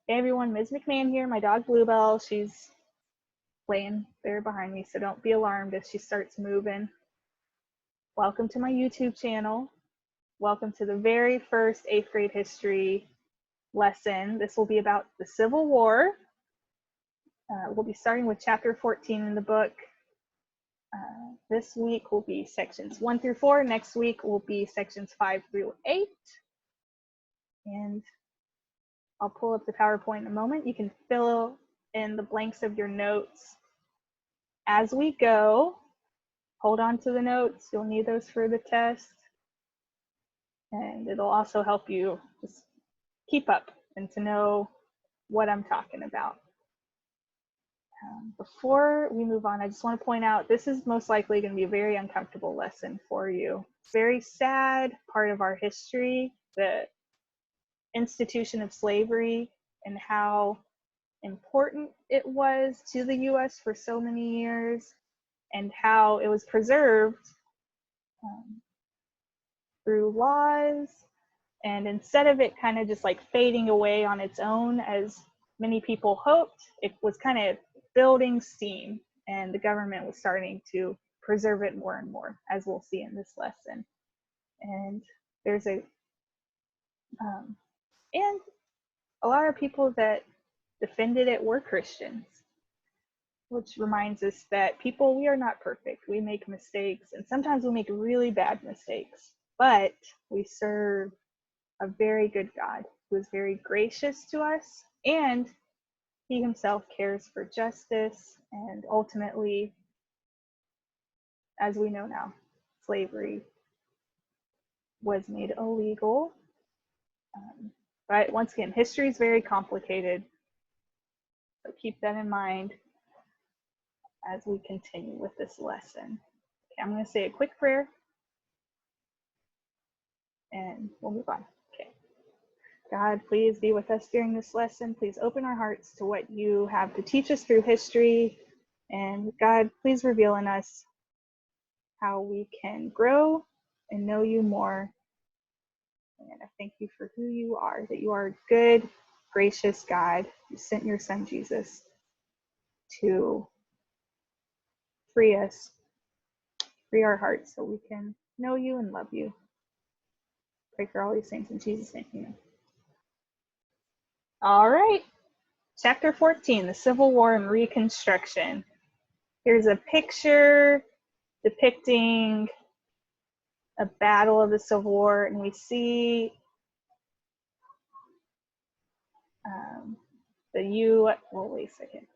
Hey everyone, Ms. McMahon here, my dog Bluebell. She's laying there behind me, so don't be alarmed if she starts moving. Welcome to my YouTube channel. Welcome to the very first 8th grade history lesson. This will be about the Civil War. We'll be starting with chapter 14 in the book. This week will be sections 1 through 4. Next week will be sections 5 through 8. And I'll pull up the PowerPoint in a moment. You can fill in the blanks of your notes as we go. Hold on to the notes. You'll need those for the test. And it'll also help you just keep up and to know what I'm talking about. Before we move on, I just want to point out this is most likely going to be a very uncomfortable lesson for you. It's a very sad part of our history, the institution of slavery and how important it was to the U.S. for so many years and how it was preserved through laws. And instead of it kind of just like fading away on its own, as many people hoped, it was kind of building steam, and the government was starting to preserve it more and more, as we'll see in this lesson. And there's and a lot of people that defended it were Christians, which reminds us that people, we are not perfect. We make mistakes, and sometimes we make really bad mistakes, but we serve a very good God who is very gracious to us, and he himself cares for justice. And ultimately, as we know now, slavery was made illegal. But once again, history is very complicated, so keep that in mind as we continue with this lesson. Okay, I'm going to say a quick prayer and we'll move on. Okay. God, please be with us during this lesson. Please open our hearts to what you have to teach us through history. And God, please reveal in us how we can grow and know you more. And I thank you for who you are, that you are a good, gracious God. You sent your son, Jesus, to free us, free our hearts so we can know you and love you. Pray for all these things in Jesus' name, amen. All right, chapter 14, the Civil War and Reconstruction. Here's a picture depicting a battle of the Civil War, and we see wait a second,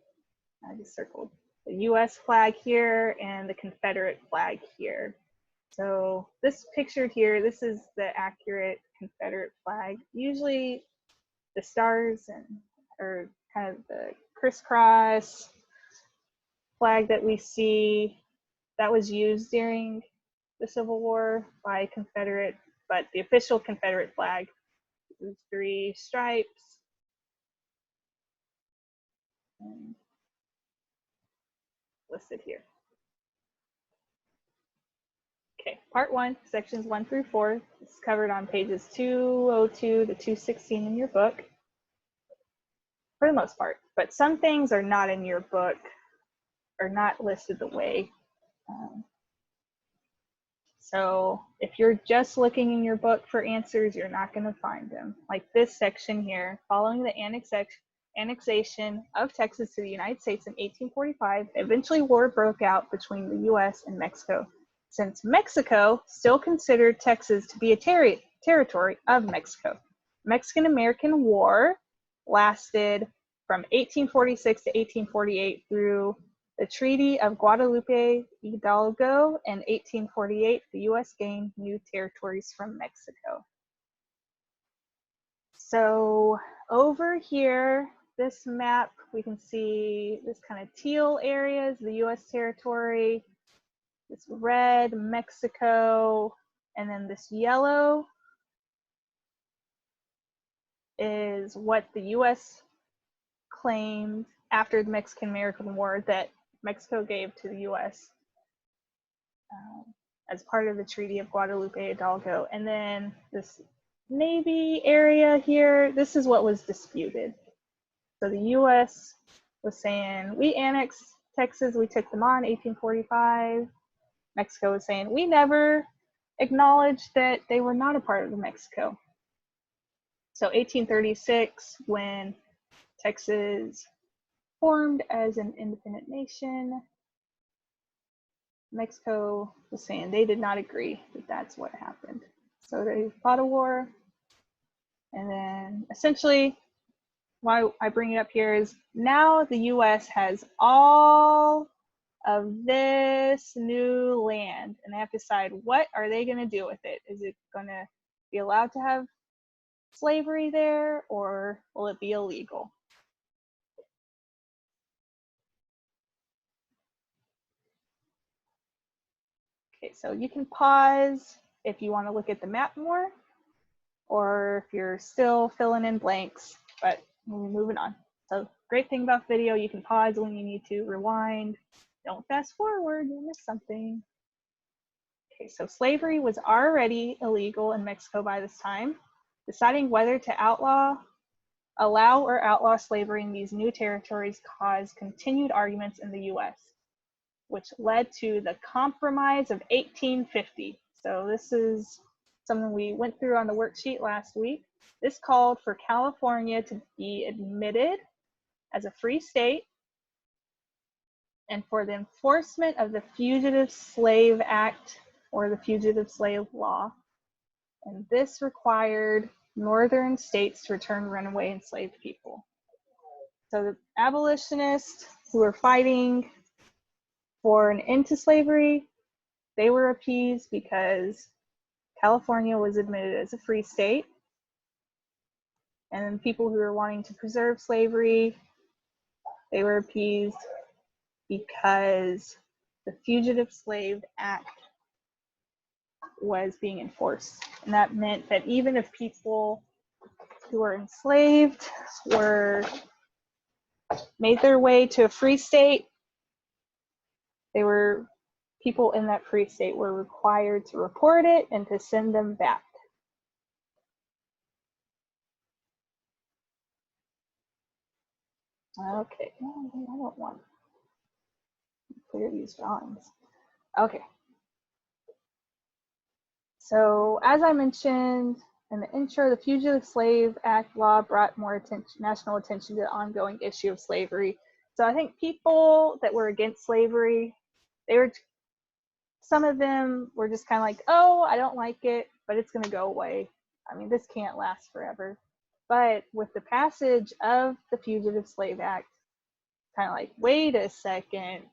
I just circled the U.S. flag here and the Confederate flag here. So this pictured here, this is the accurate Confederate flag. Usually the stars or kind of the crisscross flag that we see, that was used during the Civil War by Confederate, but the official Confederate flag is 3 stripes. And listed here. Okay, part 1, sections 1 through 4. It's covered on pages 202 to 216 in your book, for the most part. But some things are not in your book, or not listed the way. So if you're just looking in your book for answers, you're not going to find them. Like this section here, following the annexation of Texas to the United States in 1845, eventually war broke out between the U.S. and Mexico. Since Mexico still considered Texas to be a territory of Mexico. Mexican-American War lasted from 1846 to 1848 through the Treaty of Guadalupe Hidalgo. In 1848, the U.S. gained new territories from Mexico. So over here, this map, we can see this kind of teal areas, the U.S. territory, this red, Mexico, and then this yellow is what the U.S. claimed after the Mexican-American War that Mexico gave to the U.S. As part of the Treaty of Guadalupe Hidalgo. And then this navy area here, this is what was disputed. So the US was saying, we annexed Texas, we took them on 1845. Mexico was saying, we never acknowledged that they were not a part of Mexico. So 1836, when Texas formed as an independent nation, Mexico was saying they did not agree that that's what happened. So they fought a war. And then essentially, why I bring it up here is now the US has all of this new land, and they have to decide what are they going to do with it. Is it going to be allowed to have slavery there, or will it be illegal? Okay, so you can pause if you want to look at the map more, or if you're still filling in blanks, but we're moving on. So great thing about video, you can pause when you need to, rewind, don't fast forward, you'll miss something. Okay, so slavery was already illegal in Mexico by this time. Deciding whether to allow or outlaw slavery in these new territories caused continued arguments in the US, which led to the Compromise of 1850. So this is something we went through on the worksheet last week. This called for California to be admitted as a free state and for the enforcement of the Fugitive Slave Act or the Fugitive Slave Law. And this required northern states to return runaway enslaved people. So the abolitionists who were fighting for an end to slavery, they were appeased because California was admitted as a free state. And then people who were wanting to preserve slavery, they were appeased because the Fugitive Slave Act was being enforced. And that meant that even if people who were enslaved were made their way to a free state, people in that free state were required to report it and to send them back. Okay, I don't want to clear these drawings. Okay. So as I mentioned in the intro, the Fugitive Slave Act law brought more national attention to the ongoing issue of slavery. So I think people that were against slavery, some of them were just kind of like, oh, I don't like it, but it's going to go away. I mean, this can't last forever. But with the passage of the Fugitive Slave Act, kind of like, wait a second,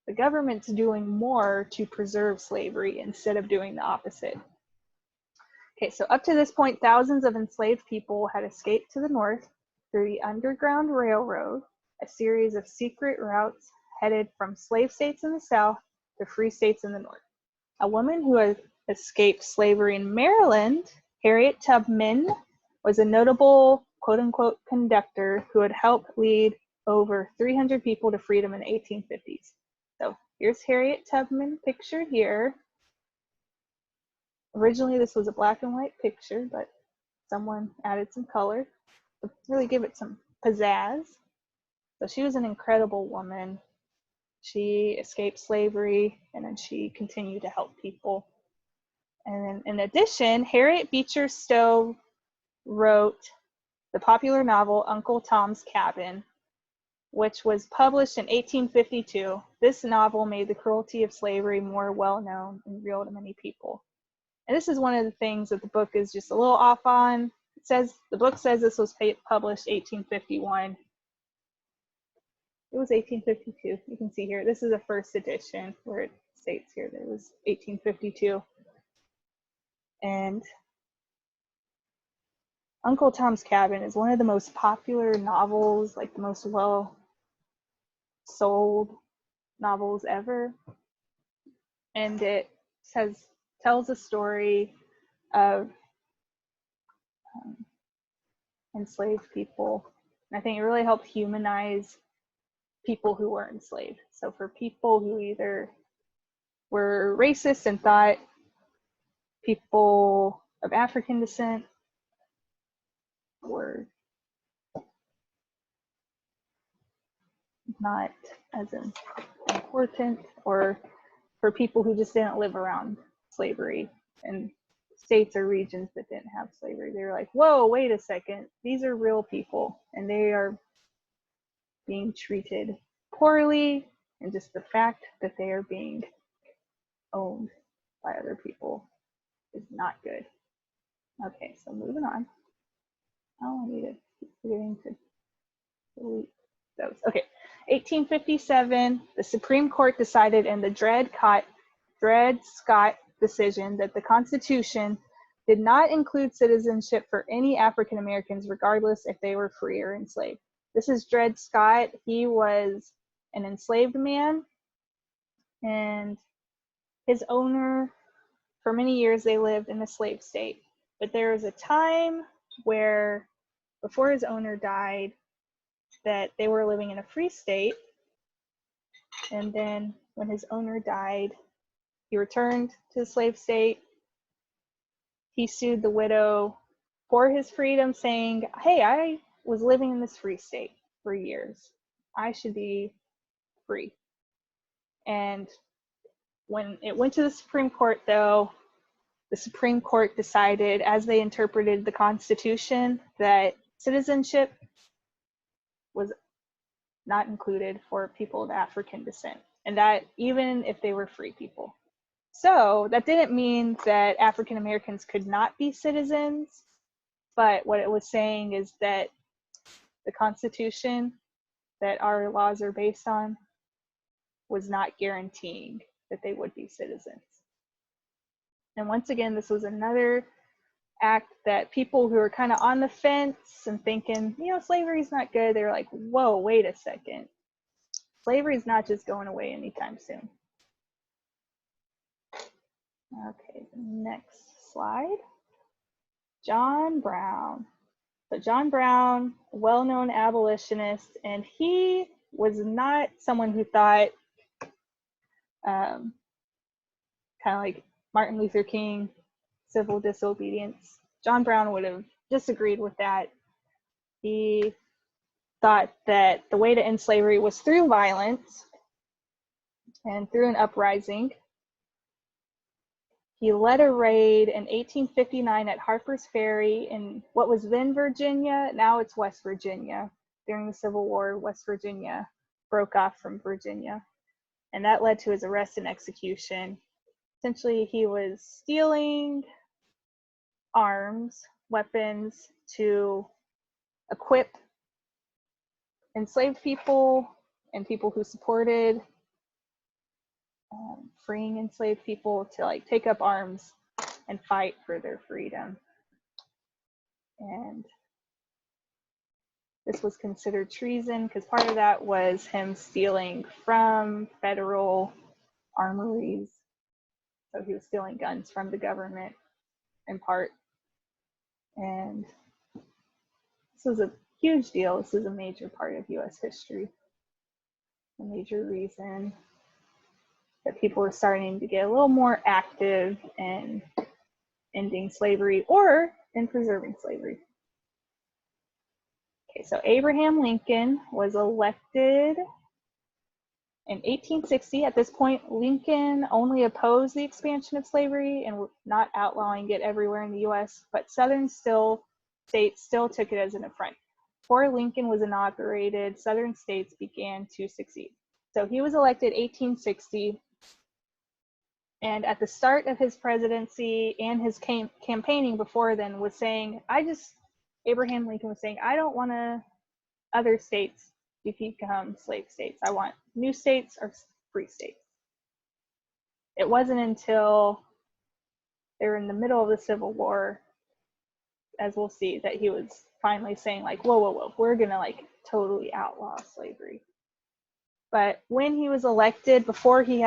the government's doing more to preserve slavery instead of doing the opposite. Okay, so up to this point, thousands of enslaved people had escaped to the north through the Underground Railroad, a series of secret routes headed from slave states in the south to free states in the north. A woman who had escaped slavery in Maryland, Harriet Tubman, was a notable quote-unquote conductor who had helped lead over 300 people to freedom in the 1850s. So here's Harriet Tubman pictured here. Originally, this was a black and white picture, but someone added some color to really give it some pizzazz. So she was an incredible woman. She escaped slavery, and then she continued to help people. And then in addition, Harriet Beecher Stowe wrote the popular novel Uncle Tom's Cabin, which was published in 1852. This novel made the cruelty of slavery more well-known and real to many people. And this is one of the things that the book is just a little off on. The book says this was published 1851. It was 1852. You can see here, this is the first edition where it states here that it was 1852. And Uncle Tom's Cabin is one of the most popular novels, like the most well-sold novels ever. And it tells a story of enslaved people. And I think it really helped humanize people who were enslaved. So for people who either were racist and thought people of African descent were not as important, or for people who just didn't live around slavery and states or regions that didn't have slavery. They were like, whoa, wait a second, these are real people and they are being treated poorly, and just the fact that they are being owned by other people is not good. Okay, so moving on. Oh, I need to keep forgetting to delete those. Okay, 1857, the Supreme Court decided in the Dred Scott decision that the Constitution did not include citizenship for any African Americans, regardless if they were free or enslaved. This is Dred Scott. He was an enslaved man, and his owner, for many years, they lived in a slave state. But there was a time where, before his owner died, that they were living in a free state. And then when his owner died, he returned to the slave state. He sued the widow for his freedom, saying, hey, I was living in this free state for years. I should be free. And when it went to the Supreme Court, though, the Supreme Court decided, as they interpreted the Constitution, that citizenship was not included for people of African descent, and that even if they were free people. So that didn't mean that African Americans could not be citizens, but what it was saying is that the Constitution that our laws are based on was not guaranteeing that they would be citizens. And once again, this was another act that people who are kind of on the fence and thinking, you know, slavery's not good, they're like, whoa, wait a second. Slavery's not just going away anytime soon. Okay, the next slide. John Brown. So John Brown, well-known abolitionist, and he was not someone who thought, kind of like Martin Luther King, civil disobedience. John Brown would have disagreed with that. He thought that the way to end slavery was through violence and through an uprising. He led a raid in 1859 at Harper's Ferry in what was then Virginia. Now it's West Virginia. During the Civil War, West Virginia broke off from Virginia, and that led to his arrest and execution. Essentially, he was stealing arms, weapons to equip enslaved people and people who supported freeing enslaved people to like take up arms and fight for their freedom. And this was considered treason because part of that was him stealing from federal armories. So he was stealing guns from the government in part. And this was a huge deal. This is a major part of US history. A major reason that people were starting to get a little more active in ending slavery or in preserving slavery. Okay, so Abraham Lincoln was elected in 1860. At this point, Lincoln only opposed the expansion of slavery and not outlawing it everywhere in the US, but Southern states still took it as an affront. Before Lincoln was inaugurated, Southern states began to succeed. So he was elected 1860. And at the start of his presidency and his campaigning before then was saying, Abraham Lincoln was saying, I don't want other states to become slave states. I want new states or free states. It wasn't until they were in the middle of the Civil War, as we'll see, that he was finally saying like, whoa, we're gonna like totally outlaw slavery. But when he was elected, before he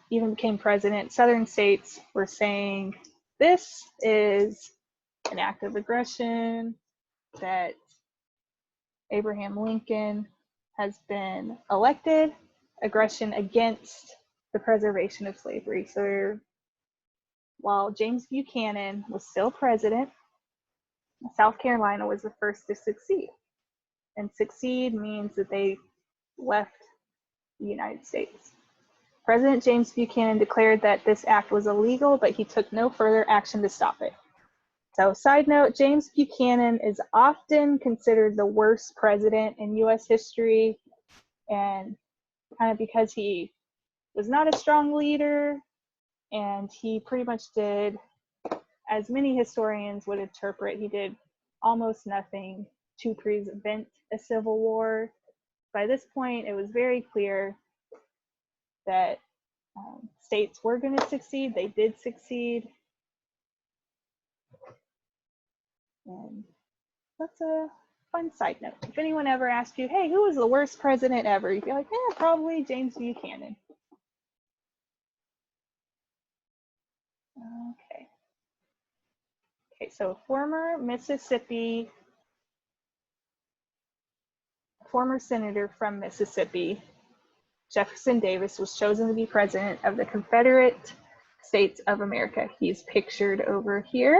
even became president, Southern states were saying, this is an act of aggression, that Abraham Lincoln has been elected, aggression against the preservation of slavery. So while James Buchanan was still president, South Carolina was the first to succeed. And succeed means that they left the United States. President James Buchanan declared that this act was illegal, but he took no further action to stop it. So, side note, James Buchanan is often considered the worst president in US history, and kind of because he was not a strong leader, and he pretty much did, as many historians would interpret, he did almost nothing to prevent a civil war. By this point, it was very clear that states were going to succeed. They did succeed. And that's a fun side note. If anyone ever asked you, hey, who was the worst president ever? You'd be like, probably James Buchanan. Okay, so former senator from Mississippi, Jefferson Davis, was chosen to be president of the Confederate States of America. He's pictured over here,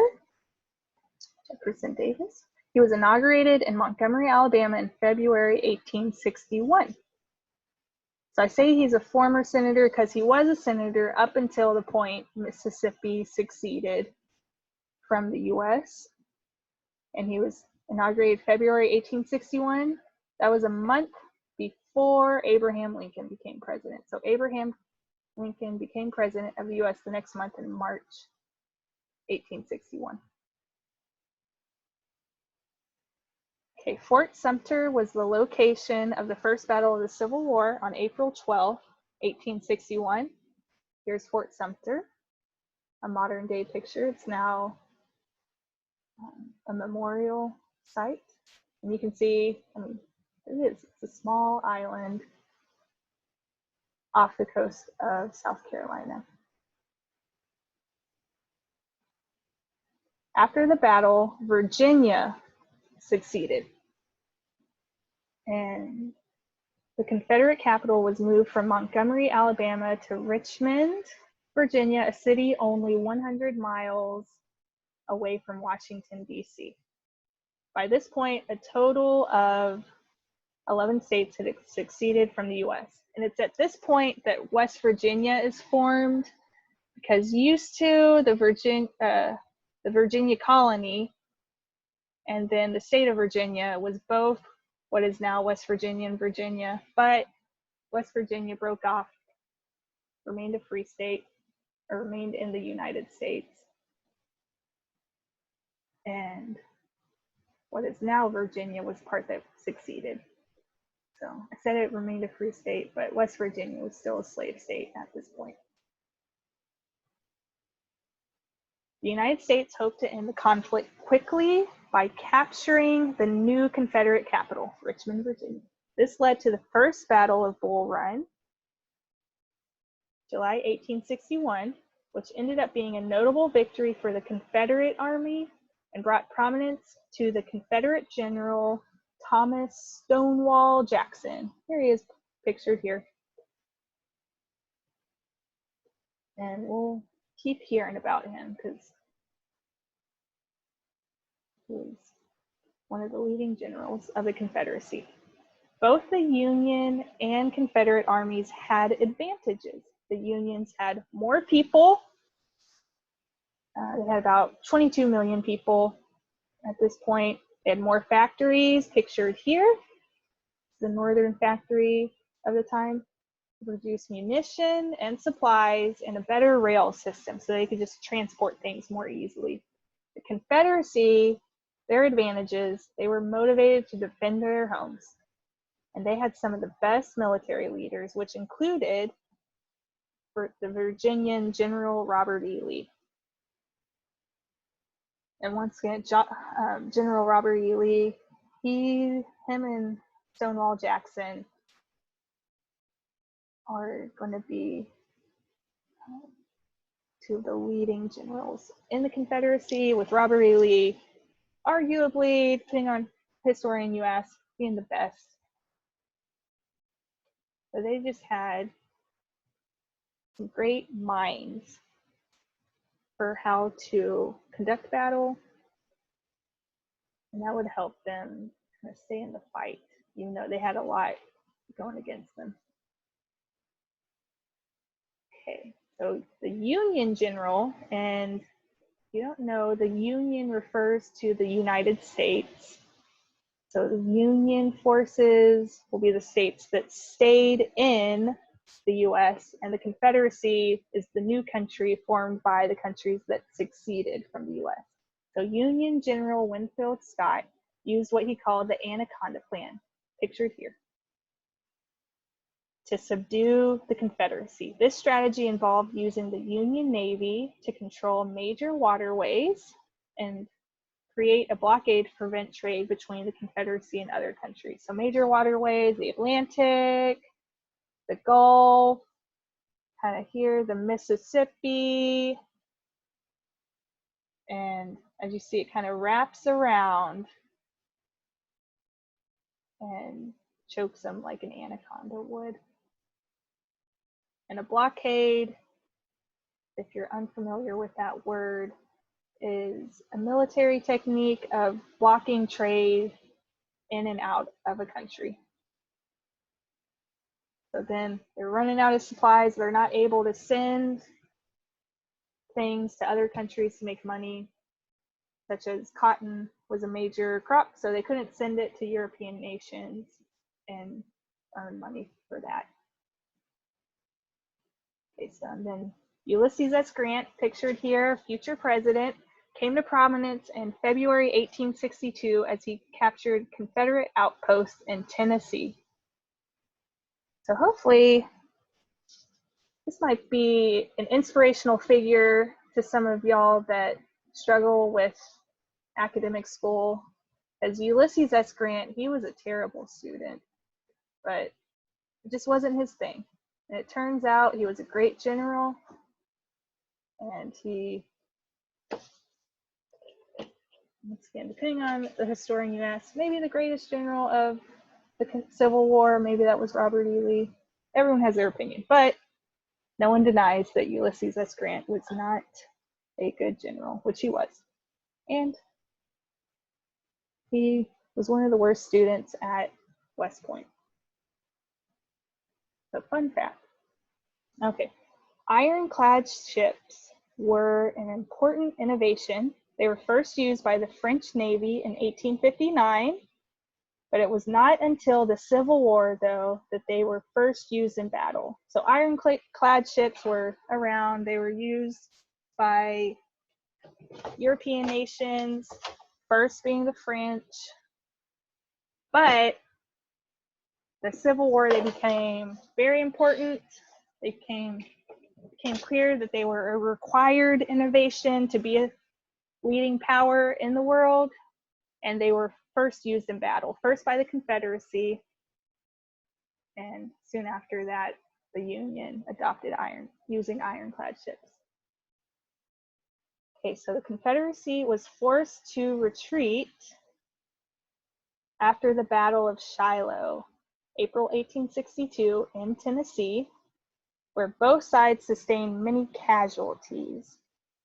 Jefferson Davis. He was inaugurated in Montgomery, Alabama in February 1861. So I say he's a former senator because he was a senator up until the point Mississippi seceded from the US, and he was inaugurated February 1861. That was a month before Abraham Lincoln became president. So Abraham Lincoln became president of the US the next month in March 1861. Okay, Fort Sumter was the location of the first battle of the Civil War on April 12, 1861. Here's Fort Sumter, a modern day picture. It's now a memorial site. And you can see, it's a small island off the coast of South Carolina. After the battle, Virginia succeeded, and the Confederate capital was moved from Montgomery, Alabama to Richmond, Virginia, a city only 100 miles away from Washington, D.C. By this point, a total of 11 states had seceded from the US. And it's at this point that West Virginia is formed, because used to the Virginia colony and then the state of Virginia was both what is now West Virginia and Virginia, but West Virginia broke off, remained a free state, or remained in the United States. And what is now Virginia was part that succeeded. So I said it remained a free state, but West Virginia was still a slave state at this point. The United States hoped to end the conflict quickly by capturing the new Confederate capital, Richmond, Virginia. This led to the first Battle of Bull Run, July 1861, which ended up being a notable victory for the Confederate Army and brought prominence to the Confederate General Thomas Stonewall Jackson. Here he is pictured here. And we'll keep hearing about him because he was one of the leading generals of the Confederacy. Both the Union and Confederate armies had advantages. The Unions had more people. They had about 22 million people at this point. They had more factories, pictured here. The northern factory of the time. Produce munition and supplies and a better rail system so they could just transport things more easily. The Confederacy, their advantages, they were motivated to defend their homes. And they had some of the best military leaders, which included the Virginian General Robert E. Lee. And once again, General Robert E. Lee, him and Stonewall Jackson are going to be two of the leading generals in the Confederacy, with Robert E. Lee arguably, depending on historian you ask, being the best. So they just had some great minds for how to conduct battle, and that would help them kind of stay in the fight, even though they had a lot going against them. Okay, so the Union General, and if you don't know, the Union refers to the United States. So the Union forces will be the states that stayed in the US, and the Confederacy is the new country formed by the countries that succeeded from the US. So Union General Winfield Scott used what he called the Anaconda Plan, pictured here, to subdue the Confederacy. This strategy involved using the Union Navy to control major waterways and create a blockade to prevent trade between the Confederacy and other countries. So major waterways, the Atlantic, the Gulf, kind of here, the Mississippi, and as you see, it kind of wraps around and chokes them like an anaconda would. And a blockade, if you're unfamiliar with that word, is a military technique of blocking trade in and out of a country. So then they're running out of supplies. They're not able to send things to other countries to make money, such as cotton was a major crop, so they couldn't send it to European nations and earn money for that. Okay, so and then Ulysses S. Grant, pictured here, future president, came to prominence in February 1862 as he captured Confederate outposts in Tennessee. So hopefully this might be an inspirational figure to some of y'all that struggle with academic school. As Ulysses S. Grant, he was a terrible student, but it just wasn't his thing. And it turns out he was a great general, and he, once again, depending on the historian you ask, maybe the greatest general of the Civil War, maybe that was Robert E. Lee. Everyone has their opinion, but no one denies that Ulysses S. Grant was not a good general, which he was. And he was one of the worst students at West Point. So fun fact. Okay, ironclad ships were an important innovation. They were first used by the French Navy in 1859, but it was not until the Civil War, though, that they were first used in battle. So ironclad ships were around. They were used by European nations, first being the French. But the Civil War, they became very important. They became clear that they were a required innovation to be a leading power in the world, and they were first used in battle, first by the Confederacy, and soon after that, the Union adopted using ironclad ships. Okay, so the Confederacy was forced to retreat after the Battle of Shiloh, April 1862 in Tennessee, where both sides sustained many casualties.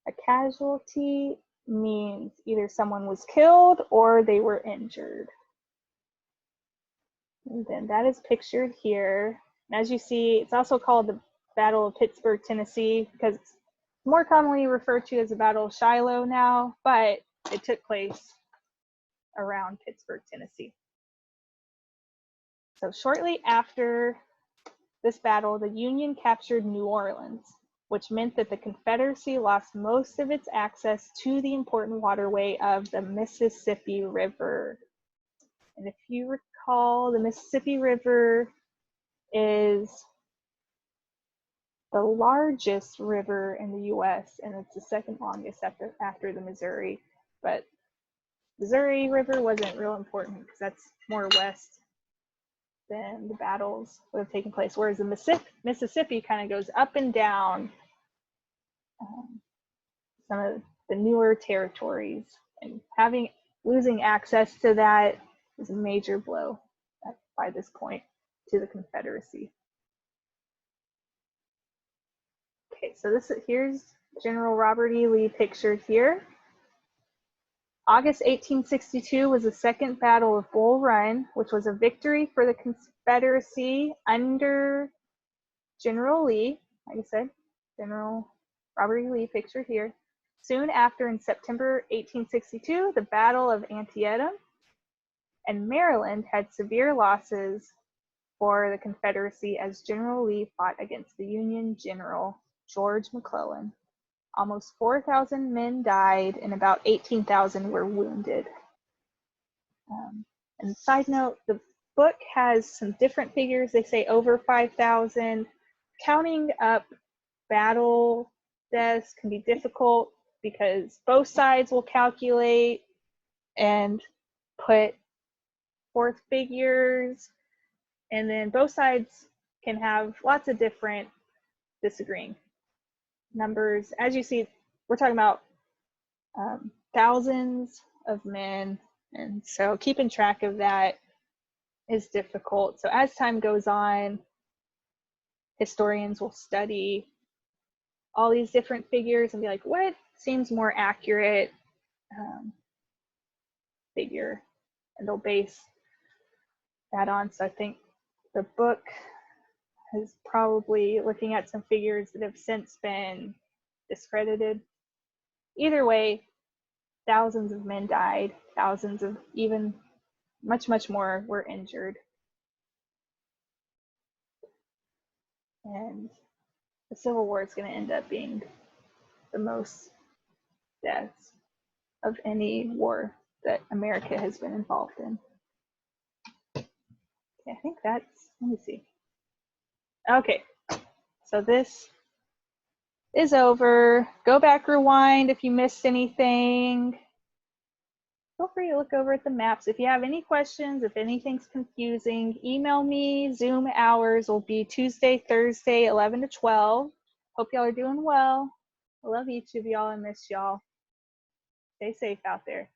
A casualty means either someone was killed or they were injured. And then that is pictured here. And as you see, it's also called the Battle of Pittsburgh, Tennessee, because it's more commonly referred to as the Battle of Shiloh now, but it took place around Pittsburgh, Tennessee. So shortly after this battle, the Union captured New Orleans, which meant that the Confederacy lost most of its access to the important waterway of the Mississippi River. And if you recall, the Mississippi River is the largest river in the US, and it's the second longest after the Missouri. But Missouri River wasn't real important because that's more west than the battles would have taken place, whereas the Mississippi kind of goes up and down some of the newer territories, and losing access to that is a major blow by this point to the Confederacy. Okay, so here's General Robert E. Lee pictured here. August 1862 was the Second Battle of Bull Run, which was a victory for the Confederacy under General Lee. Like I said, General Robert E. Lee, pictured here. Soon after, in September 1862, the Battle of Antietam, and Maryland had severe losses for the Confederacy as General Lee fought against the Union General George McClellan. Almost 4,000 men died and about 18,000 were wounded. And side note, the book has some different figures. They say over 5,000. Counting up battle deaths can be difficult because both sides will calculate and put forth figures, and then both sides can have lots of different disagreeing numbers. As you see, we're talking about thousands of men, and so keeping track of that is difficult. So as time goes on, historians will study all these different figures and be like, what seems more accurate figure, and they'll base that on. So I think the book is probably looking at some figures that have since been discredited. Either way, thousands of men died, thousands of, even much more were injured. And the Civil War is going to end up being the most deaths of any war that America has been involved in. Okay, I think that's, let me see. Okay, so this is over. Go back, rewind if you missed anything. Feel free to look over at the maps. If you have any questions, if anything's confusing, email me. Zoom hours will be Tuesday, Thursday, 11 to 12. Hope y'all are doing well. I love each of y'all. I miss y'all. Stay safe out there.